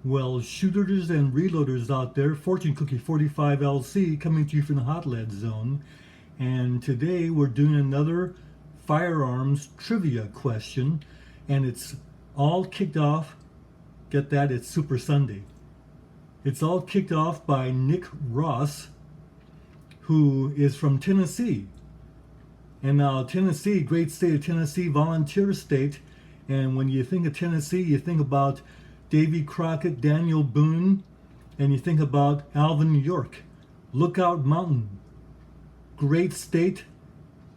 Well, shooters and reloaders out there, Fortune Cookie 45LC coming to you from the Hot Lead Zone. And today we're doing another firearms trivia question. And it's all kicked off, get that, it's Super Sunday. It's all kicked off by Nick Ross, who is from Tennessee. And now Tennessee, great state of Tennessee, volunteer state. And when you think of Tennessee, you think about Davy Crockett, Daniel Boone, and you think about Alvin York. Lookout Mountain, great state,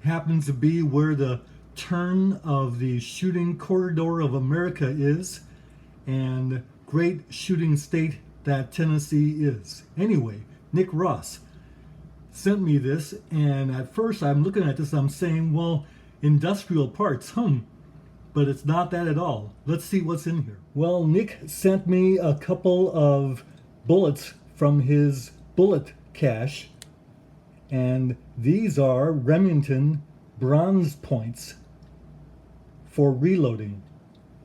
happens to be where the turn of the shooting corridor of America is, and great shooting state that Tennessee is. Anyway, Nick Ross sent me this, and at first I'm looking at this, I'm saying, well, industrial parts, but it's not that at all. Let's see what's in here. Well, Nick sent me a couple of bullets from his bullet cache, and these are Remington bronze points for reloading.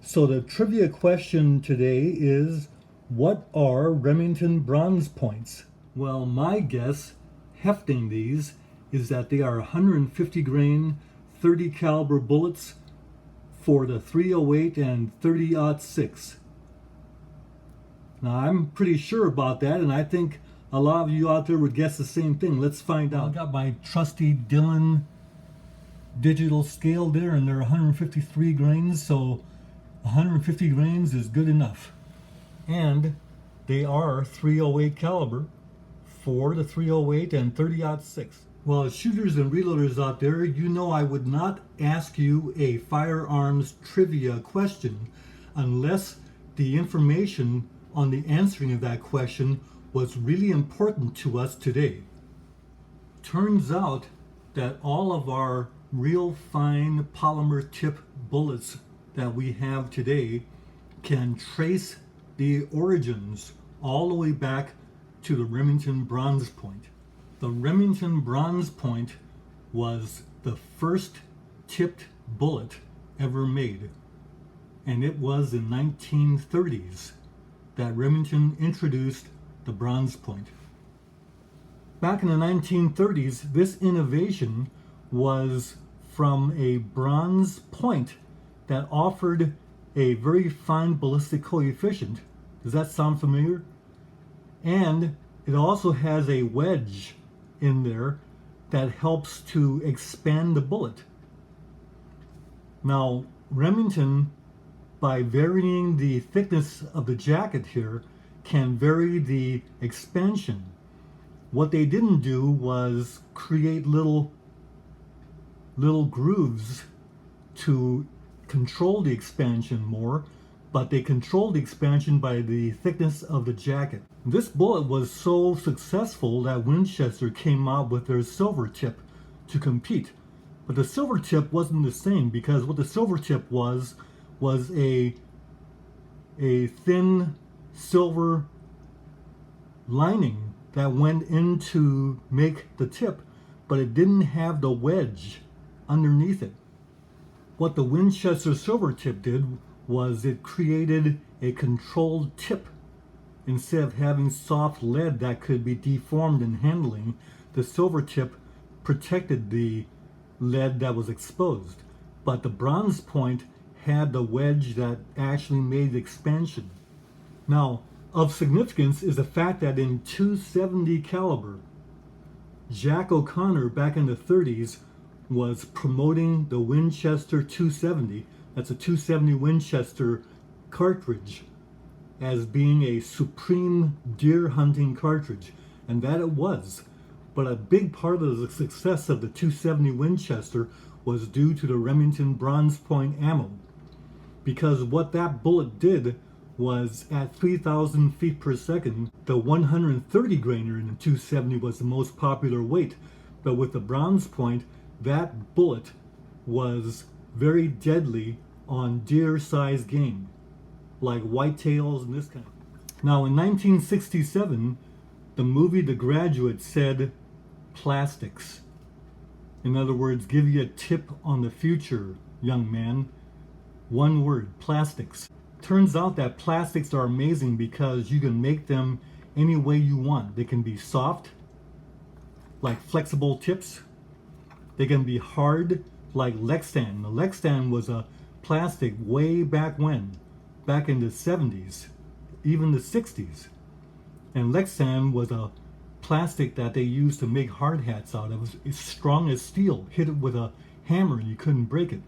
So the trivia question today is, what are Remington bronze points? Well, my guess, hefting these, is that they are 150 grain, 30 caliber bullets for the 308 and 30-06. Now I'm pretty sure about that, and I think a lot of you out there would guess the same thing. Let's find out. I got my trusty Dillon digital scale there, and they're 153 grains, so 150 grains is good enough. And they are 308 caliber for the 308 and 30-06. Well, shooters and reloaders out there, you know I would not ask you a firearms trivia question unless the information on the answering of that question was really important to us today. Turns out that all of our real fine polymer tip bullets that we have today can trace the origins all the way back to the Remington bronze point. The Remington bronze point was the first tipped bullet ever made, and it was in 1930s that Remington introduced the bronze point. Back in the 1930s, this innovation was from a bronze point that offered a very fine ballistic coefficient. Does that sound familiar? And it also has a wedge in there that helps to expand the bullet. Now, Remington, by varying the thickness of the jacket here, can vary the expansion. What they didn't do was create little grooves to control the expansion more, but they controlled the expansion by the thickness of the jacket. This bullet was so successful that Winchester came out with their silver tip to compete. But the silver tip wasn't the same, because what the silver tip was a thin silver lining that went in to make the tip, but it didn't have the wedge underneath it. What the Winchester silver tip did was it created a controlled tip. Instead of having soft lead that could be deformed in handling, the silver tip protected the lead that was exposed. But the bronze point had the wedge that actually made the expansion. Now, of significance is the fact that in .270 caliber, Jack O'Connor back in the 30s was promoting the Winchester .270. That's a .270 Winchester cartridge as being a supreme deer hunting cartridge, and that it was. But a big part of the success of the .270 Winchester was due to the Remington bronze point ammo, because what that bullet did was at 3,000 feet per second, the 130 grainer in the .270 was the most popular weight, but with the bronze point, that bullet was very deadly on deer-sized game, like whitetails and this kind of. Now, in 1967, the movie The Graduate said plastics. In other words, give you a tip on the future, young man. One word, plastics. Turns out that plastics are amazing because you can make them any way you want. They can be soft, like flexible tips. They can be hard, like Lextan. The Lextan was a plastic way back when, back in the 70s, even the 60s. And Lextan was a plastic that they used to make hard hats out of. It was as strong as steel. Hit it with a hammer and you couldn't break it.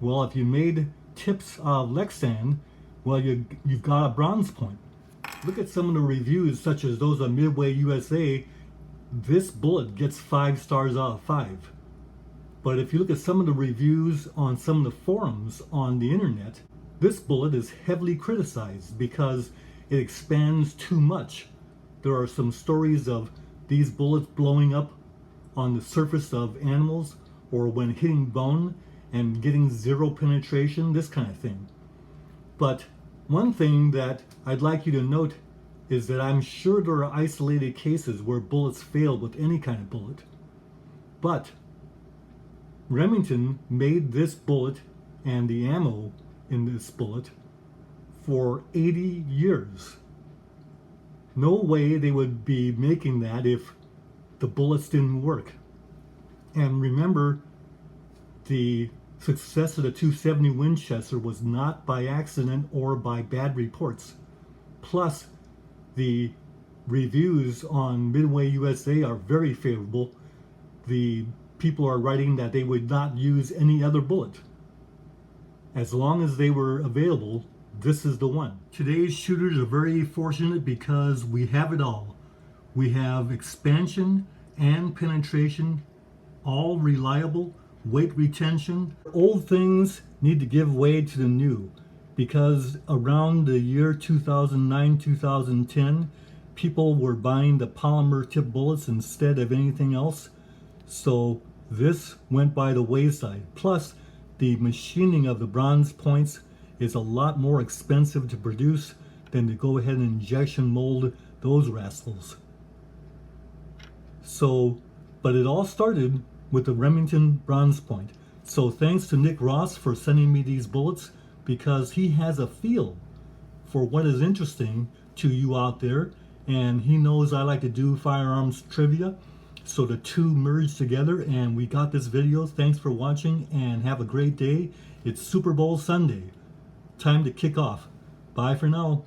Well, if you made tips of Lextan, well, you've got a bronze point. Look at some of the reviews, such as those on Midway USA. This bullet gets 5 stars out of 5. But if you look at some of the reviews on some of the forums on the internet, this bullet is heavily criticized because it expands too much. There are some stories of these bullets blowing up on the surface of animals or when hitting bone and getting zero penetration, this kind of thing. But one thing that I'd like you to note is that I'm sure there are isolated cases where bullets fail with any kind of bullet. But Remington made this bullet and the ammo in this bullet for 80 years. No way they would be making that if the bullets didn't work. And remember, the success of the 270 Winchester was not by accident or by bad reports. Plus, the reviews on Midway USA are very favorable. The people are writing that they would not use any other bullet. As long as they were available, this is the one. Today's shooters are very fortunate because we have it all. We have expansion and penetration, all reliable, weight retention. Old things need to give way to the new because around the year 2009-2010, people were buying the polymer tip bullets instead of anything else. So this went by the wayside. Plus, the machining of the bronze points is a lot more expensive to produce than to go ahead and injection mold those rascals. So, but it all started with the Remington bronze point. So thanks to Nick Ross for sending me these bullets, because he has a feel for what is interesting to you out there, and he knows I like to do firearms trivia. So the two merged together and we got this video. Thanks for watching and have a great day. It's Super Bowl Sunday. Time to kick off. Bye for now.